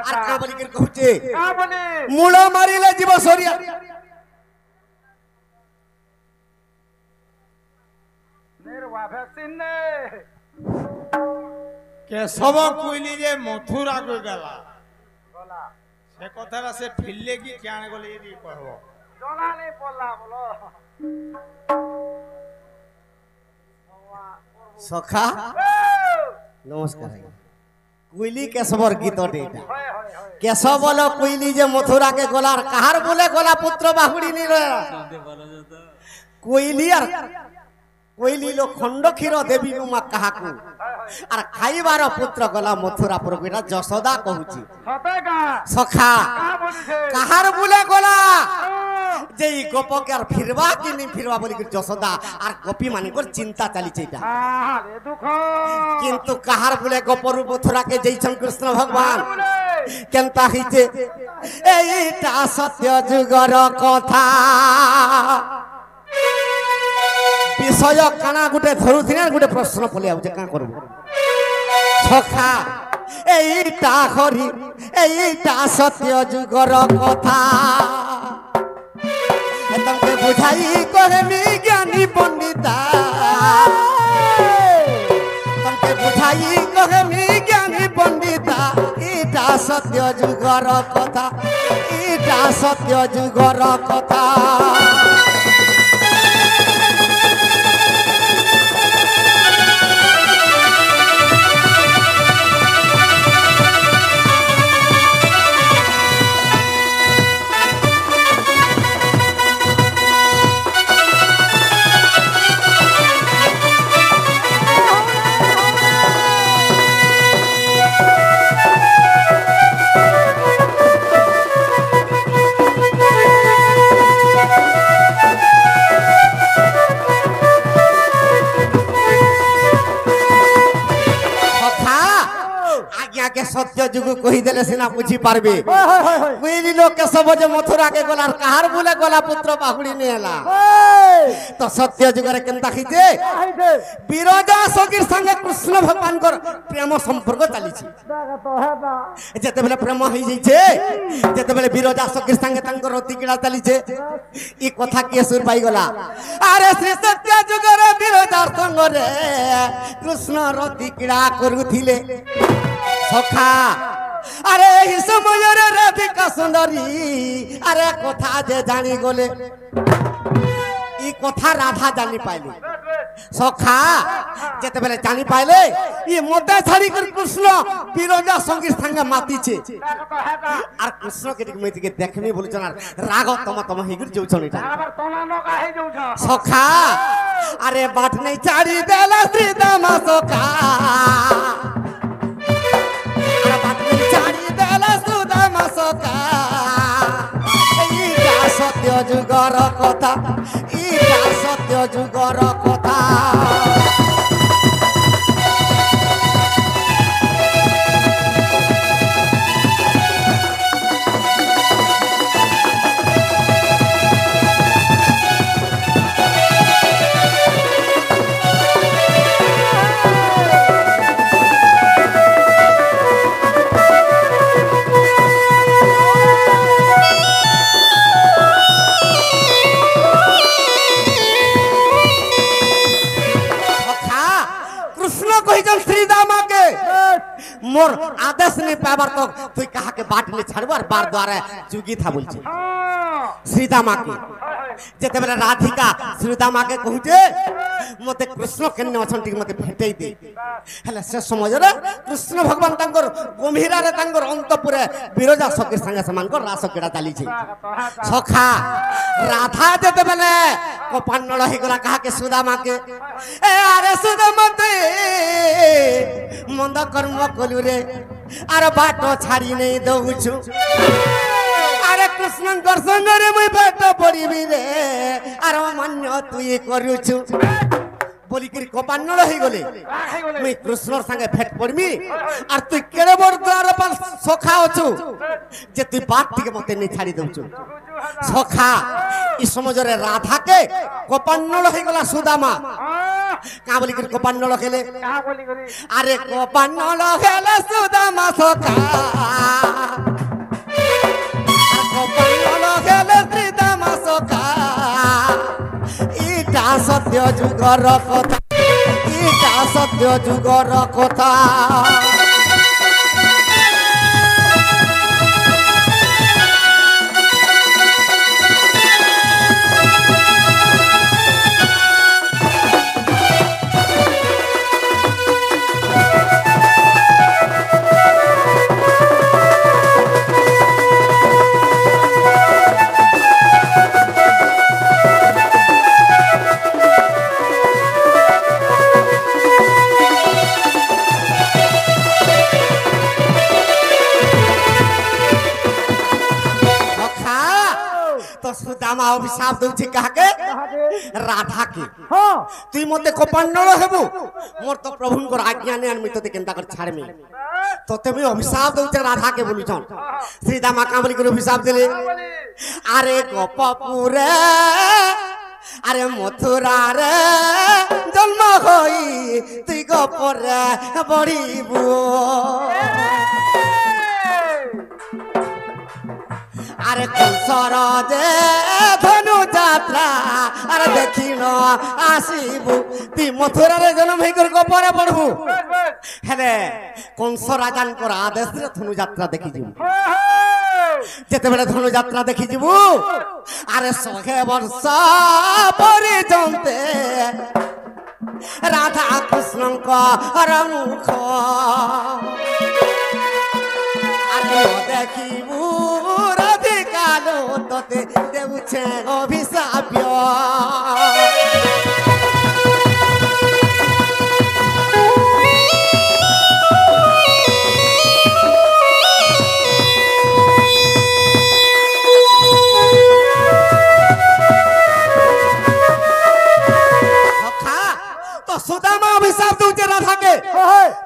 আর কা বলি কি কହୁছে মূল মারিলে জীব সরিয়া নেরবা ভ্যাকসিন নে কেশব কইলি যে মথুরা কই গলা গলা সে কথাটা সে ফিরলে কি কেন গলে যদি কহব জনা নেই পড়লা বলো সখা নমস্কার কুইলি কেশবর গীতটি এটা কেশব বলো কুইলি যে মথুরা কে গলার কাহার বলে গলা পুত্র বাহুড়ি নি রে কুইলি আর কুইলি লো খণ্ড ক্ষীর দেবী নুমা কাহাকু আর খাইবার পুত্র গলা মথুরা পুরক এটা যশোদা কহুছি সখা কাহার বলে গলা যে গোপকে আর ফিরবা কি নি ফিরবা বলি যশোদা আর গোপী মানকর চিন্তা চালিছে এটা কিন্তু কাহার বলে গোপরু মথুরাকে যেইছন কৃষ্ণ ভগবান কেনতা হইছে এইটা সত্য যুগর কথা বিষয় কানা গুটে ধরুথিনে গুটে প্রশ্ন পলে আউছে কা করব সখা এইটা হরি এইটা সত্য যুগর কথা তোমাকে বুঝাই কহেমি জ্ঞানী পণ্ডিতা তোমাকে বুঝাই কহেমি জ্ঞানী পণ্ডিতা এটা সত্য যুগর কথা এটা সত্য যুগর কথা सत्य जुग कही देले सिना बुझी पारबे बुझली लोग के सब जे मथुरा के गलार कहार बोले गला पुत्र बाहुड़ी ने हला तो सत्य जुग रे केनता खिजे विरोधा सगीर संगे कृष्ण भगवान कर प्रेम संपर्क चली छी जेते बेले प्रेम होई जई छे जेते बेले विरोधा सगीर संगे तंकर रति किड़ा चली छे ई कथा के सुर पाई गला अरे श्री सत्य जुग रे विरोधा संग रे कृष्ण रति किड़ा करूथिले सखा अरे ही समय रे राधिका सुंदरी अरे कथा जे जानी गले ई कथा राधा जानी पाइली सखा जेते बेले जानी पाइले ई मोटे छाड़ी कर कृष्ण विरोधा संगी संग माती छे आर कृष्ण के मति के देखमी बोलछ ना राग तम हिगिर जो छन इटा सखा अरे बाट नहीं छाड़ी देला श्री दाम सखा सत्य जुगर कथा इटा सत्य जुगर कथा मोर आदेश नहीं पावर तो तू कहा के बाट ले छाड़बो और बार द्वारा जुगी था बोल छे श्रीदामा के जेते बेला राधिका श्रीदामा के कहूजे मते कृष्ण केने अछंती मते भेटै दे हला से समय रे कृष्ण भगवान तांकर गंभीरा रे तांकर अंतपुरे विरोधा सके संगे समान को रास केडा चाली छे सखा राधा जेते बेले कपान्नल हे गला कहा के सुदामा के ए अरे सुदामा ते मंद कर्म कलु रे अरे बाटो छाड़ी नहीं दउछु अरे कृष्ण दर्शन रे मुई बाट पड़ीबी रे अरे मान्य तुई करूछु बोली करी कपान्नल हे गले मुई कृष्ण संगे भेट पड़मी और तुई केड़े बड़ द्वार पर सखा अछु जे तुई बात टिके मते नहीं छाड़ी दउछु सखा इ समझ रे राधा के कपान्नल हे गला सुदामा का बोली करी कपान्नल खेले अरे कपान्नल खेले सुदामा सखा সত্য যুগর কথা ইটা সত্য যুগর কথা সুদামা অভিশাপ দউছি কাকে রাধাকে তুই মতে কোপান্ডল হেবু মোর তো প্রভুঙ্কর আজ্ঞা নেই আমি তোতে কেনতা করে ছাড়মি তোতে মুই অভিশাপ দউছে রাধাকে বলুছন শ্রীদামা কামলি করে অভিশাপ দিলে আরে গোপপুরে আরে মথুরা রে জন্ম হই তুই গোপরে বড়িবু আরে কুসর যে ধনু যাত্রা আরে দেখিন আসিবু তুই মথুরারে জন্ম হইকর গোপরে পড়বু হেলে কংস রাজানকর আদেশরে ধনু যাত্রা দেখি যাবু যেতেবেলে ধনু যাত্রা দেখি যাবু আরে 100 বর্ষ পর্যন্তে রাধা কৃষ্ণঙ্কর মুখ আরে দেখিবু রাধিকালো তোতে দেউছে অভিশাপ সুদামা অভিশাপ দউছে রাধাকে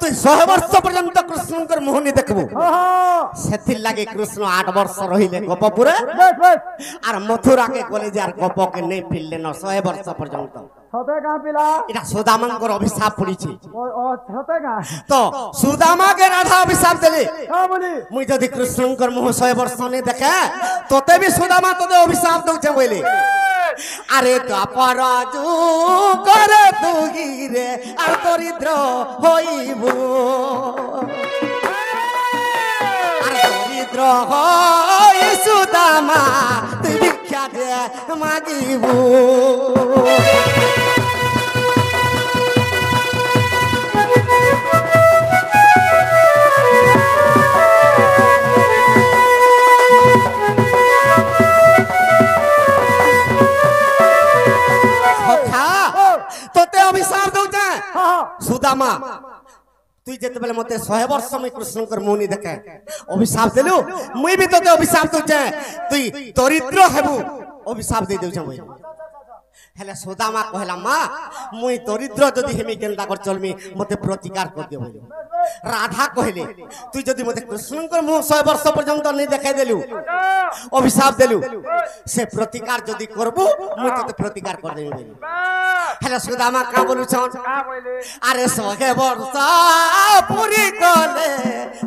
তুই 100 বর্ষ পর্যন্ত কৃষ্ণঙ্কর মোহনী দেখবু সেথির লাগে কৃষ্ণ 8 বর্ষ রহিলে গোপপুরে আর মথুরাকে গলে যে আর গোপকে নেই ফিরলে ন 100 বর্ষ পর্যন্ত এটা সুদামাঙ্কর অভিশাপ পড়িছে তো সুদামাকে রাধা অভিশাপ দিলে মুই যদি কৃষ্ণঙ্কর মোহ 100 বর্ষ নেই দেখে তোতে বি সুদামা তোতে অভিশাপ দউছে বইলে আরে দ্বাপর যুগরে তুই রে আর দরিদ্র হইব আর দরিদ্র হই সুদামা তুই ভিক্ষা দে মাগিব তোতে অভিশাপ দউছে সুদামা তুই যেতেবেলে মতে 100 বর্ষ মুই কৃষ্ণঙ্কর মৌনি দেখে অভিশাপ দেলু মুই বি তোতে অভিশাপ দউছে তুই দরিদ্র হেবু অভিশাপ দেই দউছে মুই হেলে সুদামা কহিলা মা মুই দরিদ্র যদি হেমি কেনতা কর চলমি মতে প্রতিকার কর দিও বলি রাধা কহিলে তুই যদি মতে কৃষ্ণঙ্কর মোহ 100 বর্ষ পর্যন্ত নেই দেখাই দেলু অভিশাপ দেলু সে প্রতিকার যদি করবু মুই তোতে প্রতিকার কর দেবি বলি হেলে সুদামা কা বলুছন আরে 100 বর্ষ পুরি গলে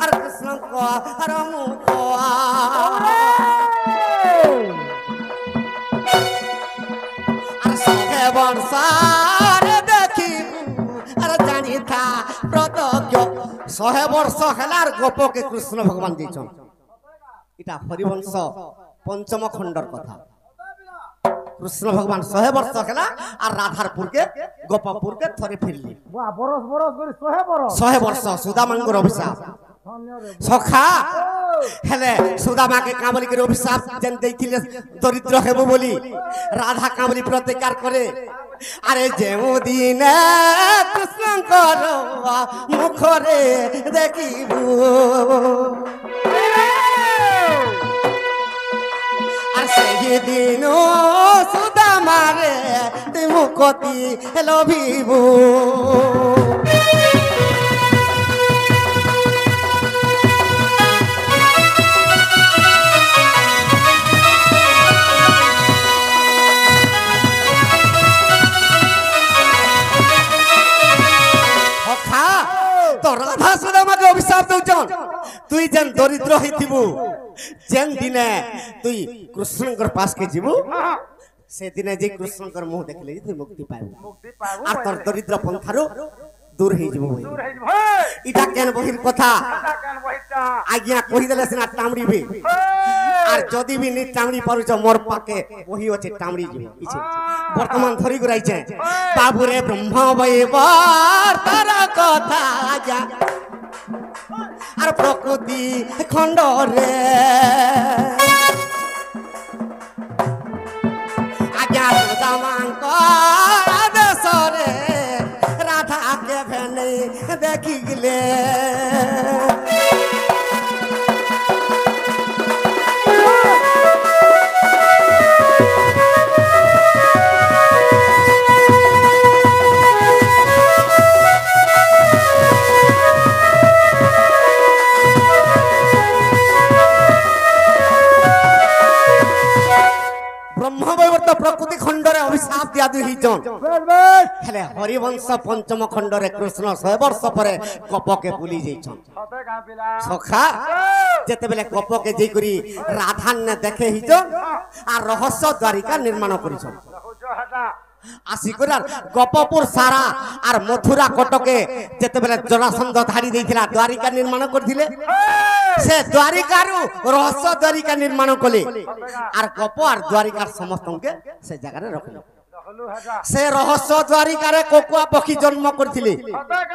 আর কৃষ্ণঙ্কর মুখ আর 100 বর্ষ দেখিবু আর জানি থা প্রত্যক্ষ 100 বর্ষ হেলার গোপকে কৃষ্ণ ভগবান দিয়েছেন এটা হরিবংশ পঞ্চম খণ্ডর কথা কৃষ্ণ ভগবান 100 বর্ষ হেলা আর রাধারপুরকে গোপপুরকে থরে ফিরলি 100 বর্ষ সুদামাঙ্গর অভিশাপ সখা হেলে সুদামাকে কামলি করে অভিশাপ যেন দেইছিলে দরিদ্র হেব বলি রাধা কামলি প্রতিকার করে আরে যেমু দিনে কৃষ্ণঙ্কর মুখরে দেখিবু আর সেই দিন সুদামারে তুই মুখতি লভিবু তো রাধা সুদামাকে অভিশাপ দউছন তুই যেন দরিদ্র হইতিবু যেন দিনে তুই কৃষ্ণঙ্কর পাশকে যাবু সেদিনে যে কৃষ্ণঙ্কর মুহ দেখলে তুই মুক্তি পাইবু মুক্তি পাবো আর তোর দরিদ্র পন্থারু দূর হয়ে যাব বই দূর হইব হেই ইটা কেন বহির কথা এটা কেন বহিটা আজ্ঞা কহিদেলে সিনা টামড়িবে আর যদি বি নি টামড়ি পারুছ মোর পাকে বহি আছে টামড়ি যাব ইছে বর্তমান ধরি গুরাইছে বাবুরে ব্রহ্ম বৈবার তার কথা যা আর প্রকৃতি খণ্ডরে আজ্ঞা সুদামাঙ্ক দেশরে রাধাকে ভেনে দেখি গেলে ব্রহ্মবৈবর্ত প্রকৃতি খণ্ডরে অভিশাপ দিয়া দুই হইছন হেলে হরিবংশ পঞ্চম খণ্ডরে কৃষ্ণ 100 বর্ষ পরে কপকে ভুলি যাইছন সতে গাঁ পিলা সখা যেতেবেলে কপকে যেই করি রাধান্নে দেখে হইছ আর রহস্য দ্বারিকা নির্মাণ করিছন রহুজ হাটা আসি করে আর গপপুর সারা আর মথুরা কটকে যেতেবেলে জরাসন্ধ ধাড়ি ଦେଇଥିଲା দ্বারিকা নির্মাণ করছিলে সে দ্বারিকারু রহস্য দ্বারিকা নির্মাণ কলে আর গপ আর দ্বারিকার সমস্তকে সে জায়গায় রাখলে রহলু হাটা সে রহস্য দ্বারিকারে কোকুয়া পক্ষী জন্ম করছিলে সতে